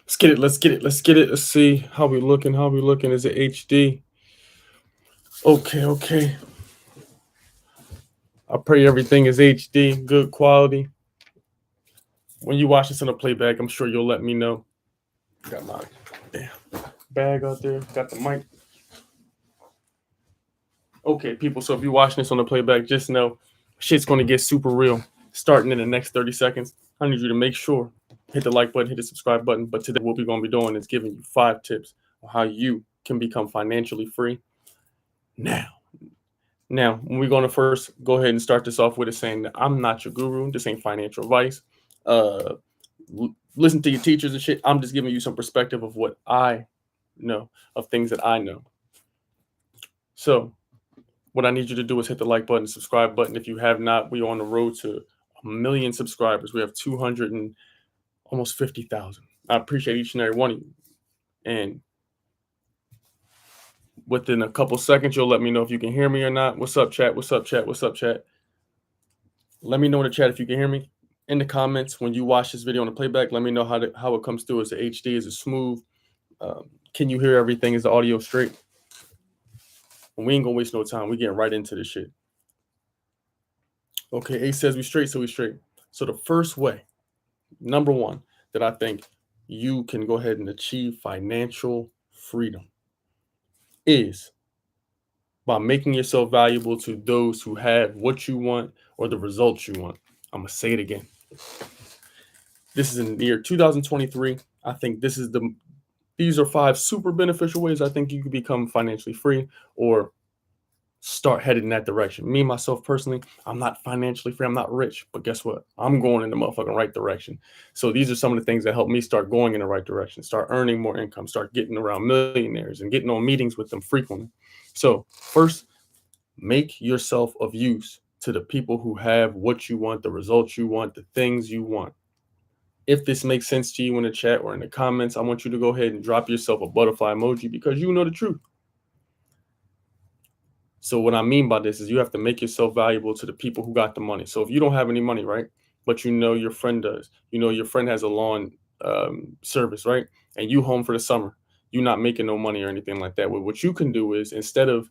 Let's get it. Let's get it. Let's get it. Let's see how we looking. How we looking? Is it HD? Okay, okay. I pray everything is HD, good quality. When you watch this on a playback, I'm sure you'll let me know. Got my damn bag out there. Got the mic. Okay, people. So if you're watching this on the playback, just know shit's gonna get super real starting in the next 30 seconds. I need you to make sure hit the like button, hit the subscribe button. But today, what we're gonna be doing is giving you 5 tips on how you can become financially free now. Now, we're going to first go ahead and start this off with it saying that I'm not your guru. This ain't financial advice. Uh, Listen to your teachers and shit. I'm just giving you some perspective of what I know, of things that I know. So, what I need you to do is hit the like button, subscribe button. If you have not, we're on the road to 1 million subscribers. We have 200 and almost 50,000. I appreciate each and every one of you. And within a couple seconds, you'll let me know if you can hear me or not. What's up, chat? What's up, chat? What's up, chat? Let me know in the chat if you can hear me. In the comments, when you watch this video on the playback, let me know how it comes through. Is it HD? Is it smooth? Can you hear everything? Is the audio straight? We ain't gonna waste no time. We getting right into this shit. Okay, Ace says we straight, so we straight. So the first way, number one, that I think you can go ahead and achieve financial freedom is by making yourself valuable to those who have what you want or the results you want. I'm gonna say it again. This is in the year 2023. I think these are 5 super beneficial ways I think you can become financially free or start headed in that direction. Me, myself personally, I'm not financially free. I'm not rich, but guess what? I'm going in the motherfucking right direction. So these are some of the things that help me start going in the right direction, start earning more income, start getting around millionaires and getting on meetings with them frequently. So first, make yourself of use to the people who have what you want, the results you want, the things you want. If this makes sense to you in the chat or in the comments, I want you to go ahead and drop yourself a butterfly emoji because you know the truth. So what I mean by this is you have to make yourself valuable to the people who got the money. So if you don't have any money, right, but you know your friend does, you know your friend has a lawn service, right, and you home for the summer, you're not making no money or anything like that. Well, what you can do is instead of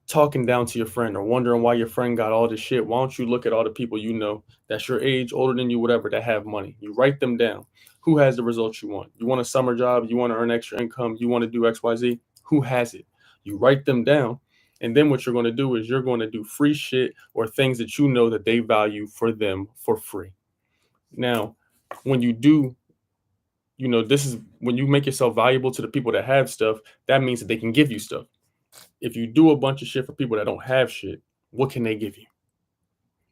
talking down to your friend or wondering why your friend got all this shit, why don't you look at all the people you know that's your age, older than you, whatever, that have money. You write them down. Who has the results you want? You want a summer job? You want to earn extra income? You want to do XYZ? Who has it? You write them down. And then what you're going to do is you're going to do free shit or things that you know that they value for them for free. Now, when you do, this is when you make yourself valuable to the people that have stuff, that means that they can give you stuff. If you do a bunch of shit for people that don't have shit, what can they give you?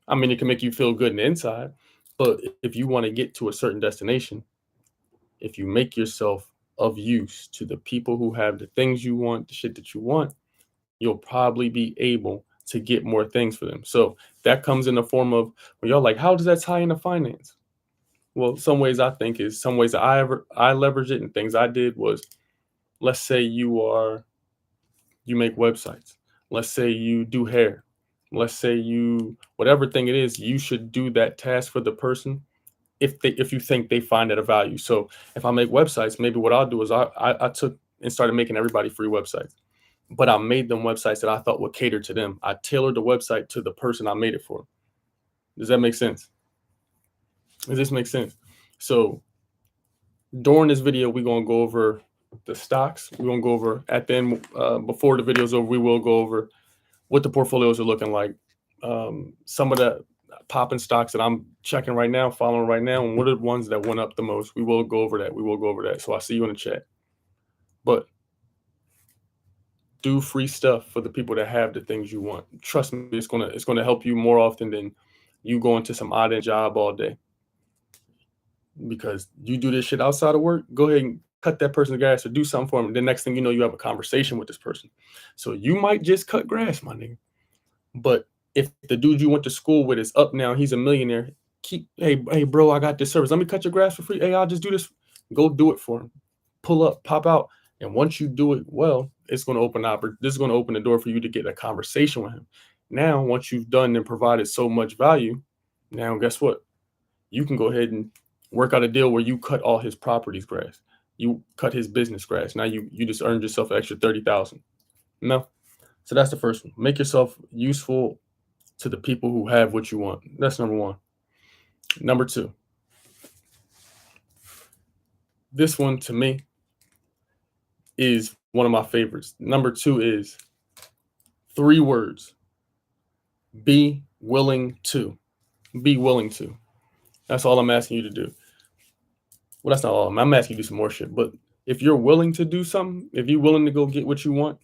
I mean, it can make you feel good in the inside, but if you want to get to a certain destination, if you make yourself of use to the people who have the things you want, the shit that you want, you'll probably be able to get more things for them. So that comes in the form of, well, y'all like, how does that tie into finance? Well, some ways I think is some ways that I leverage it and things I did was, let's say you make websites. Let's say you do hair. Let's say you whatever thing it is, you should do that task for the person if you think they find it a value. So if I make websites, maybe what I'll do is I took and started making everybody free websites. But I made them websites that I thought would cater to them. I tailored the website to the person I made it for. Does that make sense? Does this make sense? So during this video, we're gonna go over the stocks. We're gonna go over at the end before the video's over. We will go over what the portfolios are looking like, some of the popping stocks that I'm checking right now, following right now, and what are the ones that went up the most. We will go over that. We will go over that. So I'll see you in the chat. But do free stuff for the people that have the things you want. Trust me, it's gonna help you more often than you going to some odd end job all day. Because you do this shit outside of work, go ahead and cut that person's grass or do something for them. The next thing you know, you have a conversation with this person. So you might just cut grass, my nigga. But if the dude you went to school with is up now, he's a millionaire. Hey, bro, I got this service. Let me cut your grass for free. Hey, I'll just do this. Go do it for him. Pull up, pop out, and once you do it well, it's going to this is going to open the door for you to get a conversation with him. Now, once you've done and provided so much value, now guess what? You can go ahead and Work out a deal where you cut all his property's grass. You cut his business grass. Now you just earned yourself an extra 30,000. No. So that's the first one. Make yourself useful to the people who have what you want. That's number one. Number two, this one to me is one of my favorites. Number two is 3 words: be willing to. Be willing to. That's all I'm asking you to do. Well, that's not all. I'm asking you to do some more shit. But if you're willing to do something, if you're willing to go get what you want,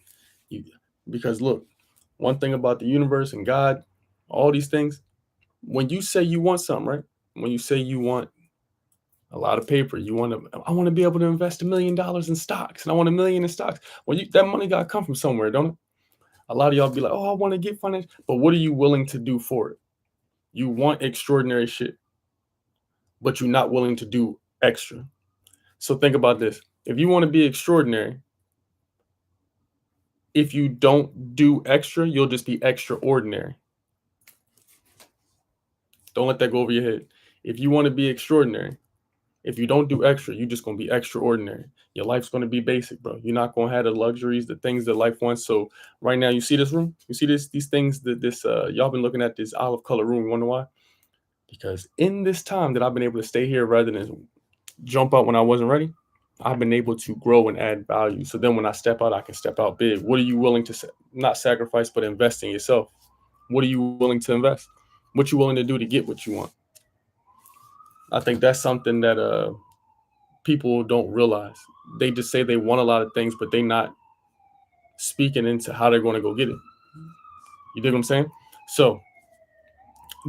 you, because look, one thing about the universe and God, all these things, when you say you want something, right? When you say you want a lot of paper, I want to be able to invest $1 million in stocks, and I want 1 million in stocks. Well, that money got to come from somewhere, don't it? A lot of y'all be like, oh, I want to get financial, but what are you willing to do for it? You want extraordinary shit, but you're not willing to do extra. So think about this. If you want to be extraordinary, if you don't do extra, you'll just be extraordinary. Don't let that go over your head. If you want to be extraordinary, if you don't do extra, you're just going to be extraordinary. Your life's going to be basic, bro. You're not going to have the luxuries, the things that life wants. So right now, you see this room? You see these things y'all been looking at this olive color room. You wonder why? Because in this time that I've been able to stay here rather than jump out when I wasn't ready, I've been able to grow and add value. So then when I step out, I can step out big. What are you willing to not sacrifice, but invest in yourself? What are you willing to invest? What you willing to do to get what you want? I think that's something that people don't realize. They just say they want a lot of things, but they not speaking into how they're going to go get it. You dig what I'm saying? So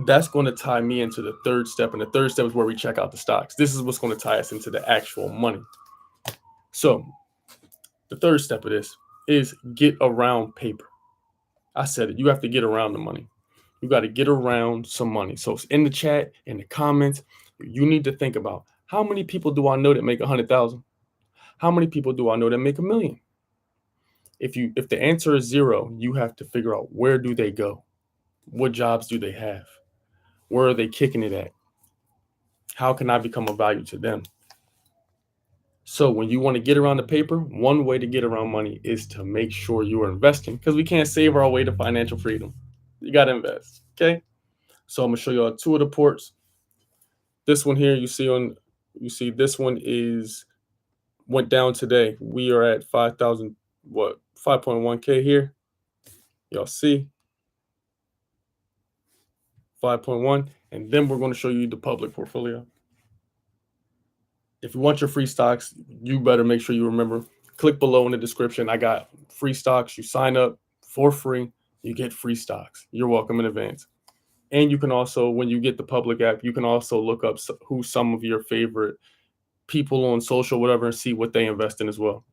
that's going to tie me into the third step. And the third step is where we check out the stocks. This is what's going to tie us into the actual money. So the third step of this is get around paper. I said it. You have to get around the money. You got to get around some money. So it's in the chat, in the comments, you need to think about how many people do I know that make 100,000? How many people do I know that make 1 million? If the answer is 0, you have to figure out, where do they go? What jobs do they have? Where are they kicking it at? How can I become of value to them? So when you want to get around the paper, one way to get around money is to make sure you are investing, because we can't save our way to financial freedom. You got to invest. Okay. So I'm going to show you all 2 of the ports. This one here, you see this one went down today. We are at 5.1K here. Y'all see 5.1. And then we're going to show you the public portfolio. If you want your free stocks, you better make sure you remember, click below in the description. I got free stocks. You sign up for free, you get free stocks. You're welcome in advance. And you can also, when you get the public app, you can also look up who some of your favorite people on social, whatever, and see what they invest in as well.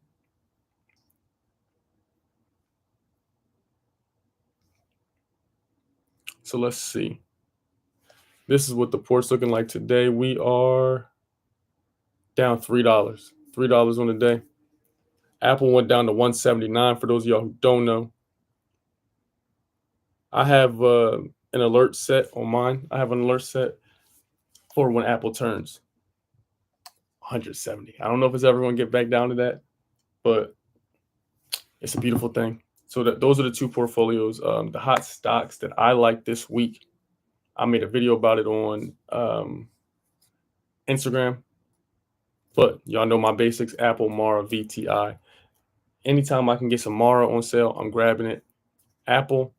So let's see. This is what the port's looking like today. We are down $3. $3 on the day. Apple went down to 179 for those of y'all who don't know. I have an alert set on mine. I have an alert set for when Apple turns 170. I don't know if it's ever going to get back down to that, but it's a beautiful thing. So those are the 2 portfolios. The hot stocks that I like this week, I made a video about it on Instagram. But y'all know my basics: Apple, Mara, VTI. Anytime I can get some Mara on sale, I'm grabbing it. Apple,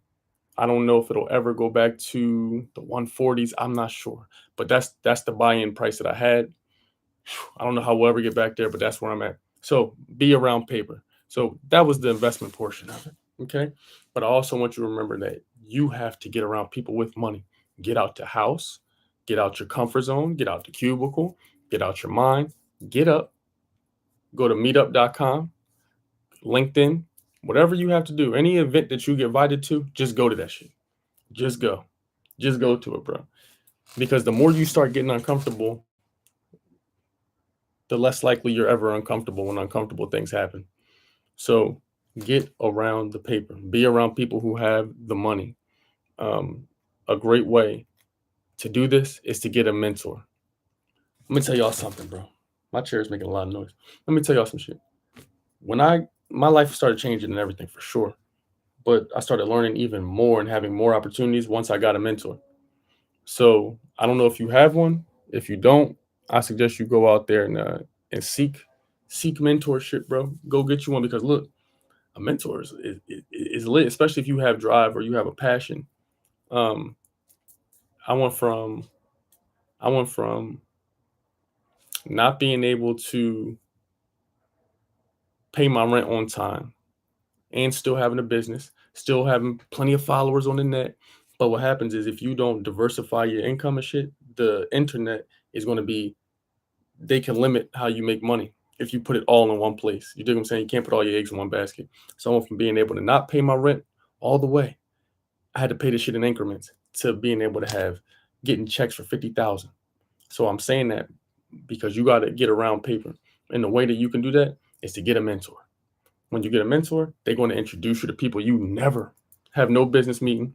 I don't know if it'll ever go back to the 140s. I'm not sure. But that's the buy-in price that I had. I don't know how we'll ever get back there, but that's where I'm at. So be around paper. So that was the investment portion of it. Okay. But I also want you to remember that you have to get around people with money. Get out the house, get out your comfort zone, get out the cubicle, get out your mind, get up, go to meetup.com, LinkedIn, whatever you have to do. Any event that you get invited to, just go to that shit. Just go. Just go to it, bro. Because the more you start getting uncomfortable, the less likely you're ever uncomfortable when uncomfortable things happen. So get around the paper. Be around people who have the money. A great way to do this is to get a mentor. Let me tell y'all something, bro. My chair is making a lot of noise. Let me tell y'all some shit. When my life started changing and everything for sure, but I started learning even more and having more opportunities once I got a mentor. So I don't know if you have one. If you don't, I suggest you go out there and seek mentorship, bro. Go get you one because look, a mentor is lit, especially if you have drive or you have a passion. Um, I went from I went from not being able to pay my rent on time and still having a business, still having plenty of followers on the net. But what happens is if you don't diversify your income and shit, the internet is going to be, they can limit how you make money if you put it all in one place. You dig what I'm saying? You can't put all your eggs in one basket. So I went from being able to not pay my rent all the way. I had to pay this shit in increments to being able to have getting checks for 50,000. So I'm saying that because you got to get around paper. And the way that you can do that is to get a mentor. When you get a mentor, they're going to introduce you to people you never have no business meeting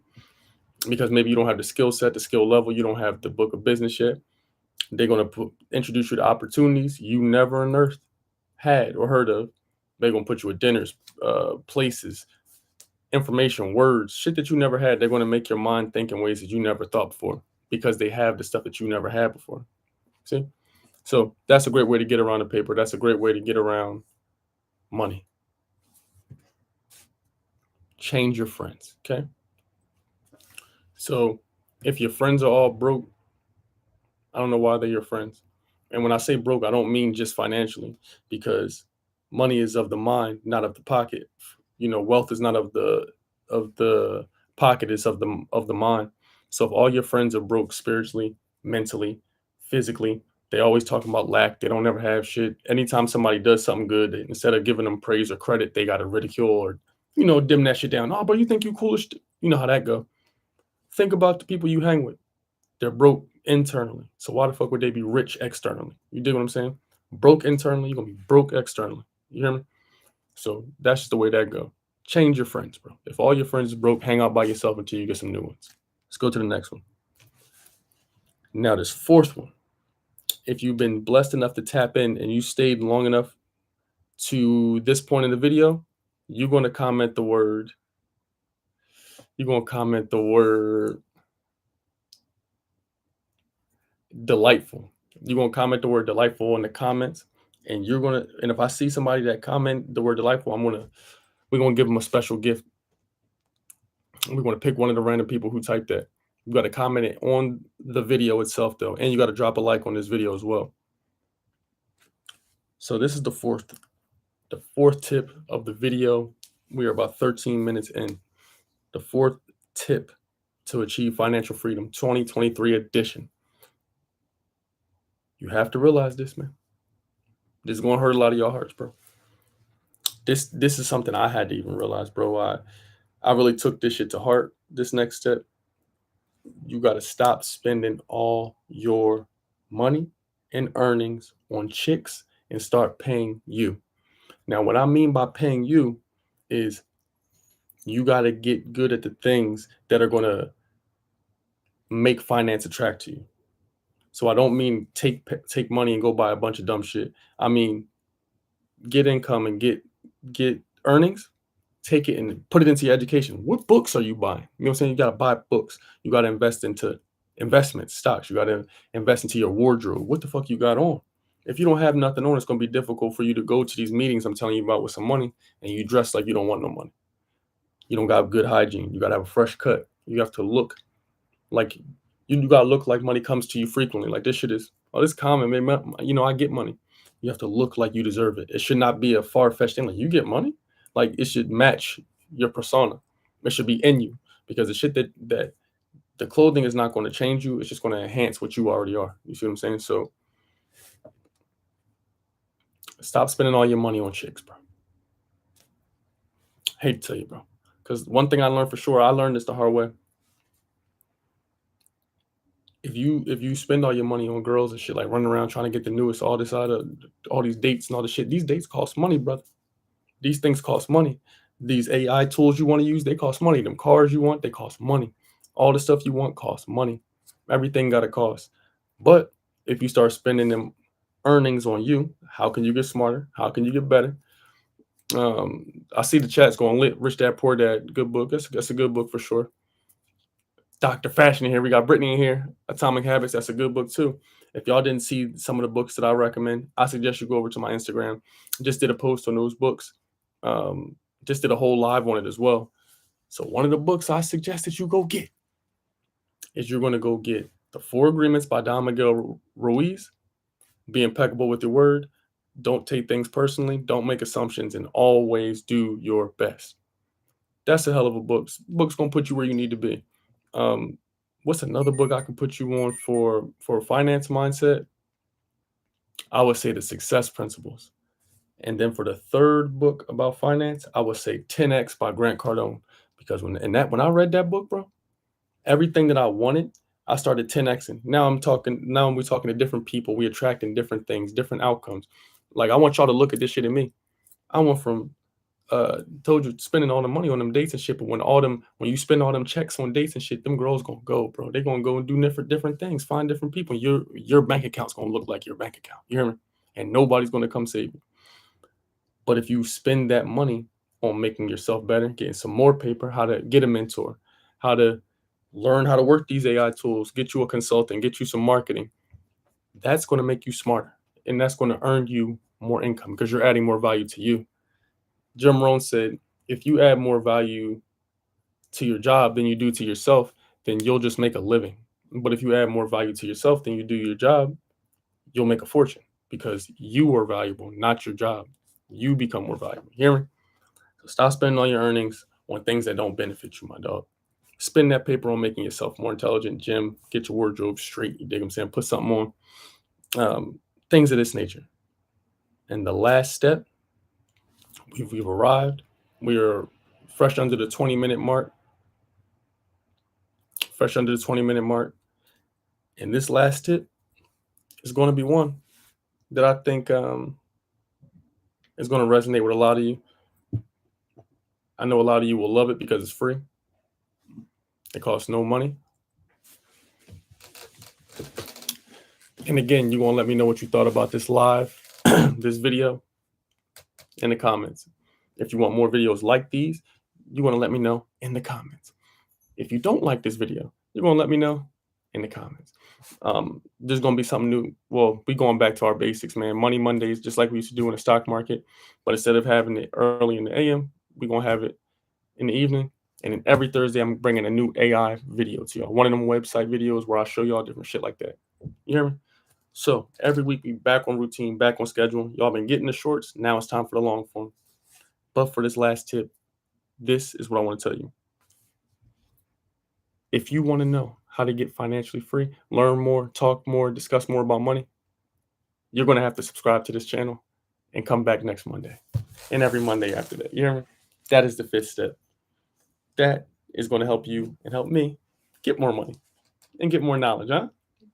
because maybe you don't have the skill set, the skill level, you don't have the book of business yet. They're going to introduce you to opportunities you never unearthed, had, or heard of. They're going to put you at dinners, places, information, words, shit that you never had. They're going to make your mind think in ways that you never thought before because they have the stuff that you never had before. See? So that's a great way to get around the paper. That's a great way to get around money. Change your friends. Okay. So if your friends are all broke, I don't know why they're your friends. And when I say broke, I don't mean just financially, because money is of the mind, not of the pocket. You know, wealth is not of the pocket, it's of the mind. So if all your friends are broke spiritually, mentally, physically, they always talking about lack. They don't ever have shit. Anytime somebody does something good, instead of giving them praise or credit, they got to ridicule or, dim that shit down. Oh, but you think you coolest? You know how that go. Think about the people you hang with. They're broke internally. So why the fuck would they be rich externally? You dig what I'm saying? Broke internally, you're gonna be broke externally. You hear me? So that's just the way that go. Change your friends, bro. If all your friends is broke, hang out by yourself until you get some new ones. Let's go to the next one. Now this fourth one. If you've been blessed enough to tap in and you stayed long enough to this point in the video, you're gonna comment the word. You're gonna comment the word delightful. You're gonna comment the word delightful in the comments, and if I see somebody that comment the word delightful, we're gonna give them a special gift. We're gonna pick one of the random people who typed that. You gotta comment it on the video itself though, and you gotta drop a like on this video as well. So this is the fourth tip of the video. We are about 13 minutes in. The fourth tip to achieve financial freedom 2023 edition. You have to realize this, man. This is gonna hurt a lot of your hearts, bro. This is something I had to even realize, bro. I really took this shit to heart. This next step, you got to stop spending all your money and earnings on chicks and start paying you. Now, what I mean by paying you is you got to get good at the things that are going to make finance attract to you. So I don't mean take money and go buy a bunch of dumb shit. I mean get income and get earnings, take it and put it into your education. What books are you buying? You know what I'm saying? You got to buy books. You got to invest into investments, stocks. You got to invest into your wardrobe. What the fuck you got on? If you don't have nothing on, it's going to be difficult for you to go to these meetings I'm telling you about with some money and you dress like you don't want no money. You don't got good hygiene. You got to have a fresh cut. You have to look like you got to look like money comes to you frequently. Like this shit is, oh, this common, man. I get money. You have to look like you deserve it. It should not be a far-fetched thing. Like you get money. Like it should match your persona. It should be in you because the shit that the clothing is not going to change you. It's just going to enhance what you already are. You see what I'm saying? So stop spending all your money on chicks, bro. Hate to tell you, bro. Because one thing I learned for sure, I learned this the hard way. If you spend all your money on girls and shit, like running around trying to get the newest, all these dates and all this shit, these dates cost money, brother. These things cost money. These AI tools you want to use, they cost money. Them cars you want, they cost money. All the stuff you want costs money. Everything got a cost. But If you start spending them earnings on you, how can you get smarter? How can you get better? I see the chat's going lit. Rich Dad Poor Dad, good book. That's a good book for sure. Dr. Fashion in here. We got Brittany in here. Atomic Habits. That's a good book too. If y'all didn't see some of the books that I recommend, I suggest you go over to my Instagram. Just did a post on those books. Um, just did a whole live on it as well. So one of the books I suggest that you go get is you're going to go get The Four Agreements by Don Miguel Ruiz. Be impeccable with your word. Don't take things personally. Don't make assumptions, and always do your best. That's a hell of a book. Book's gonna put you where you need to be. Um, what's another book I can put you on for finance mindset? I would say The Success Principles. And then for the third book about finance, I would say 10X by Grant Cardone. Because when I read that book, bro, everything that I wanted, I started 10Xing. Now we're talking to different people. We attracting different things, different outcomes. Like I want y'all to look at this shit in me. I went from told you spending all the money on them dates and shit, but when you spend all them checks on dates and shit, them girls gonna go, bro. They gonna go and do different things, find different people. Your bank account's gonna look like your bank account. You hear me? And nobody's gonna come save you. But if you spend that money on making yourself better, getting some more paper, how to get a mentor, how to learn how to work these AI tools, get you a consultant, get you some marketing, that's gonna make you smarter. And that's gonna earn you more income because you're adding more value to you. Jim Rohn said, if you add more value to your job than you do to yourself, then you'll just make a living. But if you add more value to yourself than you do your job, you'll make a fortune because you are valuable, not your job. You become more valuable. You hear me? So stop spending all your earnings on things that don't benefit you, my dog. Spend that paper on making yourself more intelligent. Gym, get your wardrobe straight. You dig what I'm saying? Put something on. Things of this nature. And the last step, we've arrived. We are fresh under the 20-minute mark. Fresh under the 20-minute mark. And this last tip is going to be one that I think is going to resonate with a lot of you. I know a lot of you will love it because it's free. It costs no money. And again, you're going to let me know what you thought about this live, this video in the comments. If you want more videos like these, you want to let me know in the comments. If you don't like this video, you're going to let me know in the comments. There's going to be something new. Well, we're going back to our basics, man. Money Mondays, just like we used to do in the stock market. But instead of having it early in the AM, we're going to have it in the evening. And then every Thursday, I'm bringing a new AI video to y'all. One of them website videos where I show y'all different shit like that. You hear me? So every week, we back on routine, back on schedule. Y'all been getting the shorts. Now it's time for the long form. But for this last tip, this is what I want to tell you. If you want to know how to get financially free, learn more, talk more, discuss more about money, you're going to have to subscribe to this channel and come back next Monday and every Monday after that. You hear me? That is the fifth step. That is going to help you and help me get more money and get more knowledge, huh?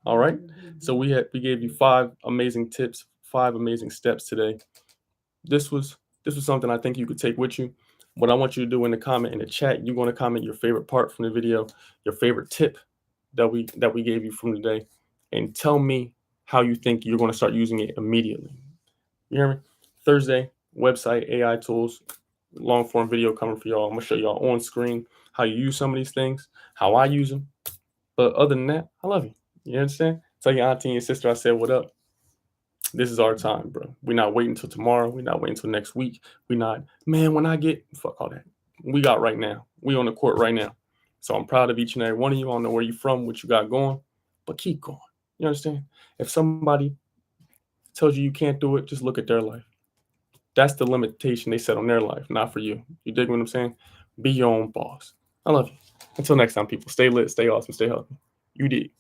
All right. So we gave you 5 amazing tips, 5 amazing steps today. This was something I think you could take with you. What I want you to do in the comment in the chat, you're going to comment your favorite part from the video, your favorite tip that we gave you from today, and tell me how you think you're going to start using it immediately. You hear me? Thursday, website, AI tools, long form video coming for y'all. I'm going to show y'all on screen how you use some of these things, how I use them. But other than that, I love you. You understand? Tell your auntie and your sister I said what up. This is our time, bro. We're not waiting until tomorrow. We're not waiting until next week. We're not, man, when I get, fuck all that. We got right now. We on the court right now. So I'm proud of each and every one of you. I don't know where you're from, what you got going, but keep going. You understand? If somebody tells you can't do it, just look at their life. That's the limitation they set on their life, not for you. You dig what I'm saying? Be your own boss. I love you. Until next time, people, stay lit, stay awesome, stay healthy. You dig.